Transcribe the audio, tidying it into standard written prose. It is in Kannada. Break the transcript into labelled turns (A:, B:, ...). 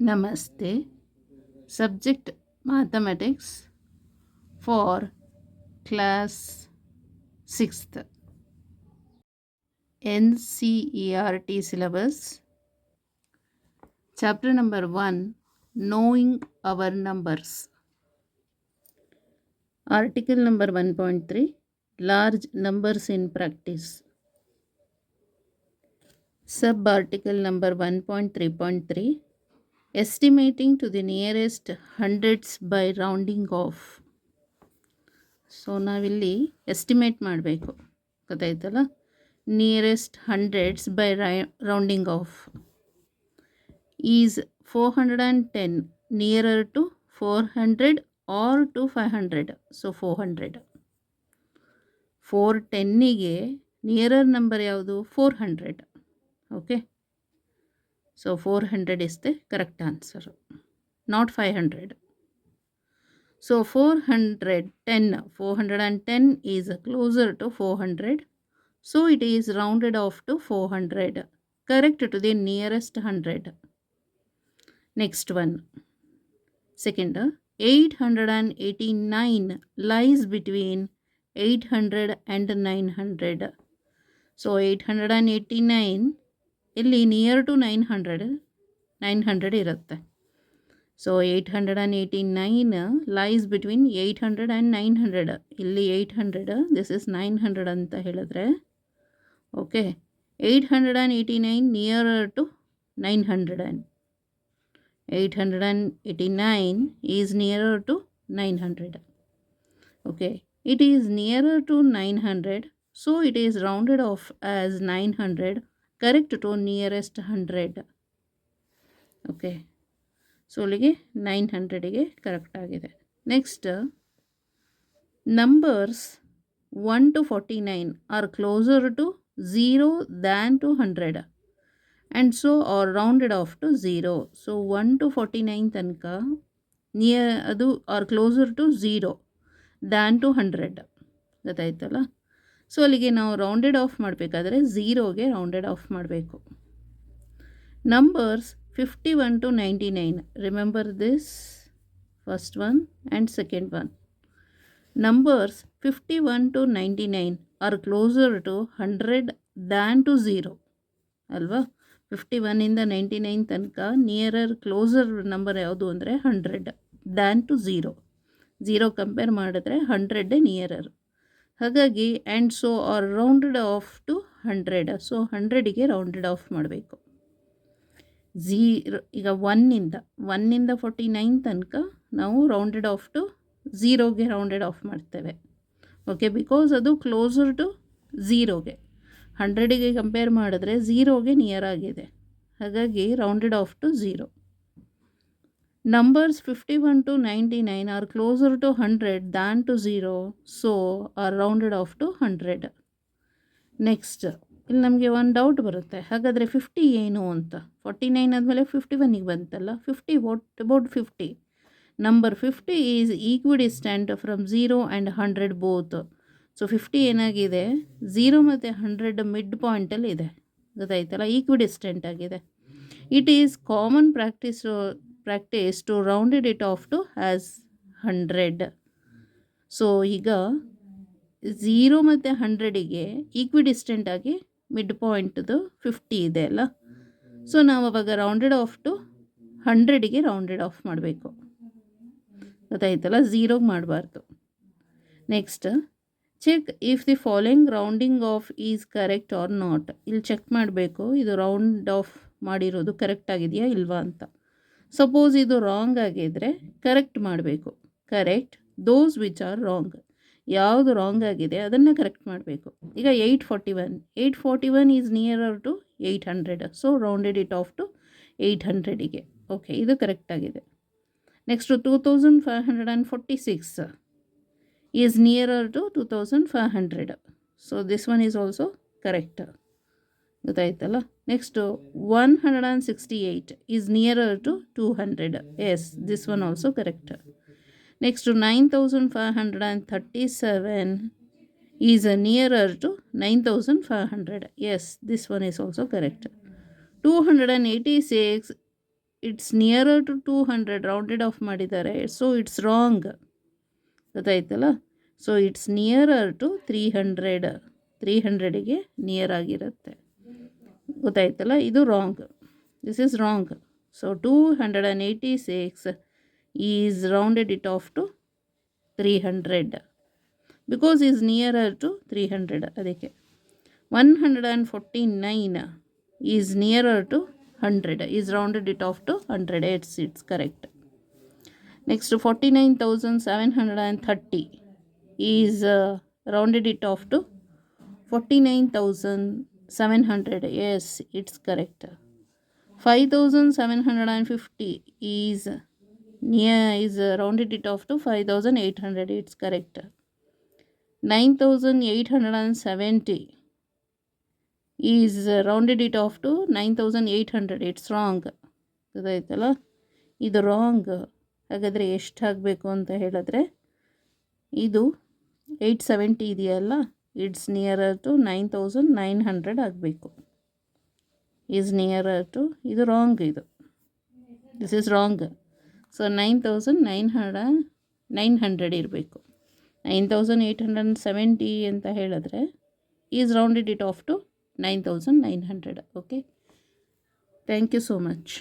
A: Namaste. Subject Mathematics for class 6th. NCERT syllabus. Chapter number 1, Knowing Our Numbers. Article number 1.3, Large Numbers in Practice. Sub-article number 1.3.3, Estimating to the nearest hundreds by rounding off. So ನಾವಿಲ್ಲಿ ಎಸ್ಟಿಮೇಟ್ ಮಾಡಬೇಕು, ಗೊತ್ತಾಯ್ತಲ್ಲ. Nearest hundreds by rounding off is 410 nearer to 400 or to 500. So 400. 410ಗೆ ನಿಯರರ್ ನಂಬರ್ ಯಾವುದು? 400. Okay, so 400 is the correct answer, not 500. So 410 is closer to 400. So it is rounded off to 400. Correct to the nearest 100. Next one. Second, 889 lies between 800 and 900. So 889 ಇಲ್ಲಿ near to 900 ಇರುತ್ತೆ. So 889 lies between 800 and 900. ಇಲ್ಲಿ 800, ದಿಸ್ ಇಸ್ 900 ಅಂತ ಹೇಳಿದ್ರೆ, okay, 889 nearer to 900. 889 is nearer to 900. Okay, it is nearer to 900, so it is rounded off as 900, correct to nearest 100. Okay, so ಅಲ್ಲಿಗೆ 900ಗೆ ಕರೆಕ್ಟ್ ಆಗಿದೆ. Next, numbers 1 to 49 are closer to 0 than to 100 and so are rounded off to 0. So 1 to 49 ತನಕ ಅದು are closer to 0 than to 100, ಗೊತ್ತಾಯ್ತಲ್ಲ. ಸೊ ಅಲ್ಲಿಗೆ ನಾವು ರೌಂಡೆಡ್ ಆಫ್ ಮಾಡಬೇಕಾದ್ರೆ 0ಗೆ ರೌಂಡೆಡ್ ಆಫ್ ಮಾಡಬೇಕು. Numbers 51 to 99. Remember this first one and second one. Numbers 51 to 99 are closer to 100 than to 0. ಅಲ್ವಾ? 51 ಇಂದ 99 ತನಕ ನಿಯರರ್ ಕ್ಲೋಸರ್ ನಂಬರ್ ಯಾವುದು ಅಂದರೆ 100 ದ್ಯಾನ್ ಟು 0 ಕಂಪೇರ್ ಮಾಡಿದ್ರೆ 100 ನಿಯರರ್. ಹಾಗಾಗಿ and so are rounded off to 100. So 100ಗೆ ರೌಂಡೆಡ್ ಆಫ್ ಮಾಡಬೇಕು. ಈಗ 1ಇಂದ 49 ತನಕ ನಾವು ರೌಂಡೆಡ್ ಆಫ್ ಟು 0ಗೆ ರೌಂಡೆಡ್ ಆಫ್ ಮಾಡ್ತೇವೆ. ಓಕೆ, ಬಿಕಾಸ್ ಅದು ಕ್ಲೋಸರ್ ಟು 0ಗೆ, 100ಗೆ ಕಂಪೇರ್ ಮಾಡಿದ್ರೆ 0ಗೆ ನಿಯರ್ ಆಗಿದೆ, ಹಾಗಾಗಿ rounded off to 0. Numbers 51 to 99 are closer to 100 than to 0, so are rounded off to 100. Next, ಇಲ್ಲಿ ನಮಗೆ ಒಂದು ಡೌಟ್ ಬರುತ್ತೆ, ಹಾಗಾದರೆ 50 ಏನು ಅಂತ. 49 ಆದಮೇಲೆ 51ಗೆ ಬಂತಲ್ಲ, 50 what about 50? Number 50 is equidistant from 0 and 100 both. So 50 ಏನಾಗಿದೆ, 0 ಮತ್ತು 100 ಮಿಡ್ ಪಾಯಿಂಟಲ್ಲಿ ಇದೆ, ಗೊತ್ತಾಯ್ತಲ್ಲ, ಈಕ್ವಿಡಿಸ್ಟೆಂಟ್ ಆಗಿದೆ. It is common practice to rounded it off to as 100. So ಈಗ 0 ಮತ್ತು 100ಗೆ ಈಕ್ವಿಡಿಸ್ಟೆಂಟ್ ಆಗಿ ಮಿಡ್ ಪಾಯಿಂಟ್ದು 50 ಇದೆ ಅಲ್ಲ, ಸೊ ನಾವು ಅವಾಗ ರೌಂಡೆಡ್ ಆಫ್ ಟು 100ಗೆ ರೌಂಡೆಡ್ ಆಫ್ ಮಾಡಬೇಕು, ಗೊತ್ತಾಯ್ತಲ್ಲ, 0ಗೆ ಮಾಡಬಾರ್ದು. Next, check if the following rounding off is correct or not. ಇಲ್ಲಿ ಚೆಕ್ ಮಾಡಬೇಕು, ಇದು ರೌಂಡ್ ಆಫ್ ಮಾಡಿರೋದು ಕರೆಕ್ಟ್ ಆಗಿದೆಯಾ ಇಲ್ವಾ ಅಂತ. ಸಪೋಸ್ ಇದು ರಾಂಗ್ ಆಗಿದ್ದರೆ ಕರೆಕ್ಟ್ ಮಾಡಬೇಕು. Correct those which are wrong. ಯಾವುದು ರಾಂಗ್ ಆಗಿದೆ ಅದನ್ನು ಕರೆಕ್ಟ್ ಮಾಡಬೇಕು. ಈಗ 841 is nearer to 800, so rounded it off to 800ಗೆ. ಓಕೆ, ಇದು ಕರೆಕ್ಟ್ ಆಗಿದೆ. Next 2546 is nearer to 2500, so this one is also correct, ಗೊತ್ತಾಯ್ತಲ್ಲ. Next 168 is nearer to 200, yes, this one also correct. Next to 9537 is nearer to 9500. Yes, this one is also correct. 286 it's nearer to 200 rounded off ಮಾಡಿದ್ದಾರೆ. So it's wrong. ಗೊತ್ತಾಯ್ತಲ್ಲ. ಸೊ ಇಟ್ಸ್ ನಿಯರರ್ ಟು 300ಗೆ ನಿಯರ್ ಆಗಿರುತ್ತೆ. ಗೊತ್ತಾಯ್ತಲ್ಲ. ಇದು wrong. This is wrong. So 286 is rounded it off to 300 because is nearer to 300. ಅದಕ್ಕೆ 149 is nearer to 100 is rounded it off to 100. It's correct. Next 49,730 is rounded it off to 49,700. Yes, it's correct. 5,750 is rounded it off to 5,800. It's correct. 9,870 is rounded it off to 9,800. It's wrong. ಗೊತ್ತಾಯ್ತಲ್ಲ. ಇದು ರಾಂಗ್. ಹಾಗಾದರೆ ಎಷ್ಟು ಆಗಬೇಕು ಅಂತ ಹೇಳಿದ್ರೆ ಇದು 870 ಇದೆಯಲ್ಲ, ಇಟ್ಸ್ ನಿಯರರ್ ಟು 9,900 ಆಗಬೇಕು. ಈಸ್ ನಿಯರರ್ ಟು, ಇದು ರಾಂಗ್. ಇದು ದಿಸ್ ಈಸ್ ರಾಂಗ್. ಸೊ 9,900 ಇರಬೇಕು. 9,870 ಅಂತ ಹೇಳಿದ್ರೆ is rounded it off to 9,900. Okay, thank you so much.